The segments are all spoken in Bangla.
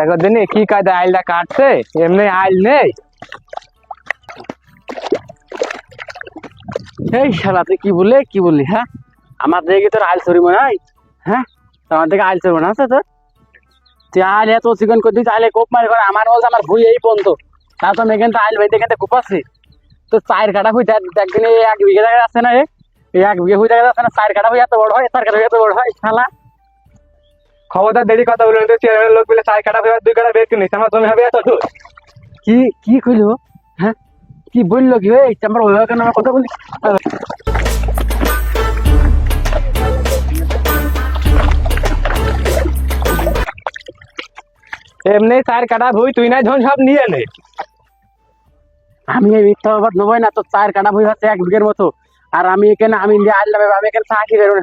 আগের দিনে কি কায়দা আইলটা কাটছে, এমনি আইল নেই। এই শালা তুই কি বললি হ্যাঁ? আমার দেখে তোর আইল চুরি মনে হয় হ্যাঁ? আমার দেখে আইল চুরি মনে আছে তোর? তুই আইল এত চিকন করে দিস, আইলে কোপ মারি করে আমার বলছে আমার ভুই এই পর্যন্ত। তা তো এখান তো আইল ভাই এখান থেকে কোপাচ্ছি। তো 4 কাটা হইতে একদিনে 1 বিঘা জায়গা আছে না রে? এই 1 বিঘা হয়ে জায়গা আছে না, 4 কাটা হয়ে এত বড় হয়, 4 কাটা হয়ে এত বড় হয় শালা। খবরদার দেরি কথা বলবেন তো, চেয়ারম্যান লোক বলে 4 কাটা হয়ে 2 কাটা বের করে নিস, আমার জমি হবে এত দূর। কি কি কইলো হ্যাঁ? কি বললো কি ওই চাম্বার ওই কেন আমার কথা বলি? এমনি 4 কাটা ভুই তুই নাই ধন সব নিয়ে নে। আমি এই মিথ্যা বাদ নেবই না, তো 4 কাটা বই হচ্ছে 1 বিঘের মতো। আর আমি এখানে আমি আইলাম, আমি এখানে চাকরি করবো।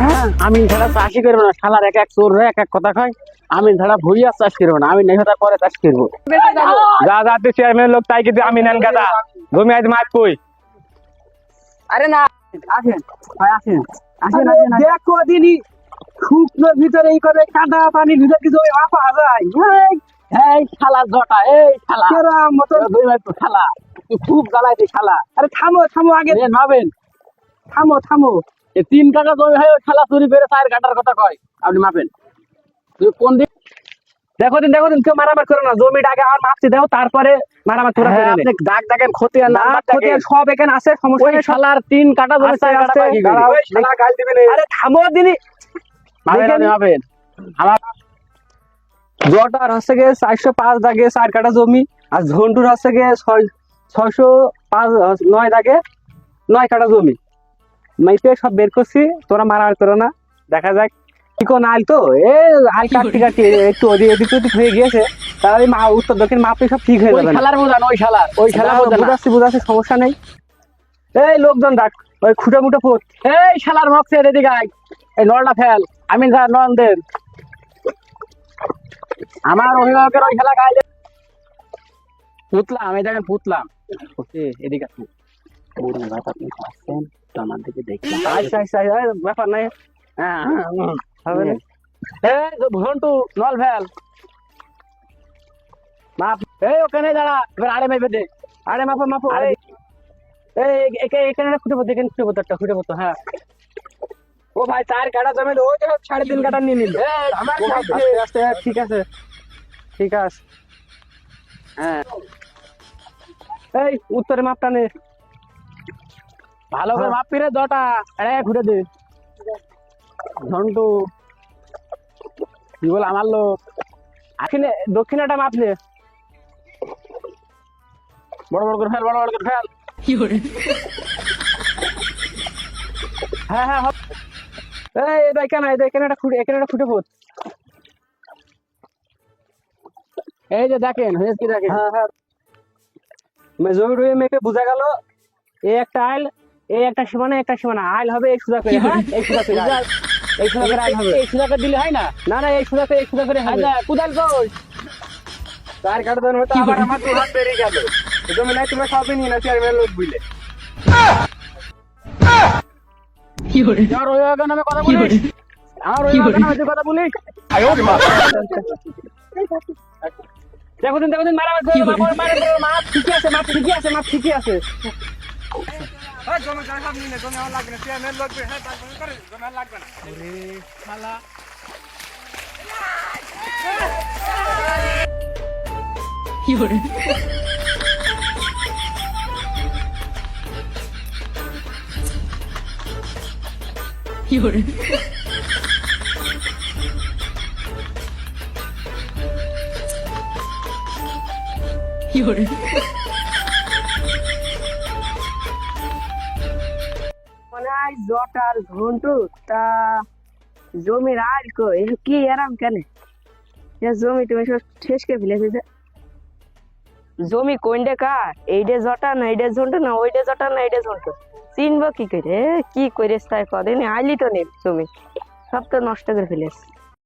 হ্যাঁ আমি ছাড়া চাষি করবো না, শালার এক এক চোর এক এক কথা খায়। আমি ছাড়া ভুইয়া চাষ করবো না, আমি নেই হতার পরে চাষ করবো। যা যা তুই চেয়ারম্যান লোক তাই কিন্তু আমি নেন গাদা জমি আজ মাছ কই। আরে না আসেন ভাই, আসেন আসেন আরে আসেন। দেখো দিনই শুকনোর ভিতরে এই করে কাদা পানির ভিতরে কিছু আপা যায়। এই শালা জটা, এই শালা কেরাম মতো দুই ভাই তো শালা, তুই খুব জ্বালাইছিস শালা। আরে থামো থামো আগে এ ভাবেন থামো থামো। এই 3 কাটা জমি হয়, ওই শালা চুরি করে 4 কাটার কথা কয়। আপনি মাপেন তুই কোন দিন? দেখো দিন কেউ মারামার করো না, জমিটা আগে আমার মাপতে দাও, তারপরে মারামার তোরা করে নে। আপনি দাগ দাগেন ক্ষতি আর না নাম্বার ক্ষতি আর সব এখানে আছে, সমস্যা ওই নেই। শালার 3 কাটা জমি 4 কাটা কয় কি করে? দাঁড়া, ওই শালা গাল দিবি না। আরে থামো দিনই। মাপেন আপনি মাপেন। আমার জটার হচ্ছে গিয়ে 405 দাগে 4 কাটা জমি, আর ঝন্টুর হচ্ছে গিয়ে 605 দাগে 9 কাটা জমি। মাইপে সব বের করছি, তোরা মারামার করো না। দেখা যাক কি কোন আইল তো আইল কাটতে কাটতে একটু এদিক ওদিক হয়ে গিয়েছে, তাহলে উত্তর দক্ষিণ মাপে সব ঠিক হয়ে ওই যাবে। শালার বোঝান, ওই শালার বোঝান। বুঝাচ্ছি সমস্যা নেই। এই লোকজন ডাক, ওই খুঁটা মুটা পোত। এই শালার মক্সে এদিকে আয়, এই নলটা ফেল। আমি যা নল দেন আমার অভিভাবকের ওই খেলা গাইলে পুতলাম, এই দেখেন পুতলাম। ওকে এদিকে আসুন। বলুন ভাই আপনি আসছেন তো আমার দিকে দেখলাম। আচ্ছা আচ্ছা এই ব্যাপার নাই। হ্যাঁ হবে না। এই ঘন্টু নল ফেল মাপ। এই ওখানে দাঁড়া, এবার আড়ে মেপে দে। আরে মাপো মাপো। আরে এই এখানে খুঁটে পোত, এখানে খুঁটে পোত, একটা খুঁটে পোত। হ্যাঁ ও ভাই 4 কাটা জমি ওই যে 3.5 কাটা নিয়ে নিল। আমার আস্তে আস্তে ঠিক আছে ঠিক আছে। হ্যাঁ এই উত্তরে মাপটা নে। ভালো করে মাপ পিরে দটা আরে ঘুরে দে। ঝন্টু কি বল আমার লোক দক্ষিণাটা মাপ নে। বড় বড় করে ফেল, বড় বড় করে ফেল। হ্যাঁ হ্যাঁ এই এখানে একটা খুঁটে, এখানে একটা খুঁটে পোত। এই যে দেখেন হয়েছে কি দেখেন। হ্যাঁ হ্যাঁ জমি টমি মেপে বোঝা গেল এই একটা আইল, এই একটা সীমানা একটা সীমানা আইল হবে এই সুদা করে। হ্যাঁ এই সুদা করে আইল। এই সুদা করে আইল হবে। এই সুদাকে দিলে হয় না? না না এই সুদা করে হবে। আচ্ছা কুদাল কই? 4 কাটা জমি হতো আবার আমার তো হাত বেরিয়ে গেল। জমি নাই তোমরা সবই নিয়ে না, চেয়ারম্যান লোক বুঝলে। আমার অভিভাবকের নামে কথা বলিস? আমার অভিভাবকের নামে তুই কথা বলিস? দেখো দিন মারামারি করো, মাপ ঠিকই আছে, মাপ ঠিকই আছে, মাপ ঠিকই আছে। ওই জমি সব নিয়ে নে, জমি আমার লাগবে না, চেয়ারম্যান লোক হ্যাঁ তার জমি করে জমি আর লাগবে না। শালা মানে আজ জটার ঘন্টু তা জমির আর কই কি এরাম কেন? জমি তুমি সব শেষ করে ফেলেছে যে। জমি কোনটা কার? এইটা জটা না এইটা ঝন্টু না ওইটা জটা না এইটা ঝন্টু, চিনবো কি করে? কি করে তাই কদিন আইলি তো নেই, জমি সব তো নষ্ট করে ফেলেছে।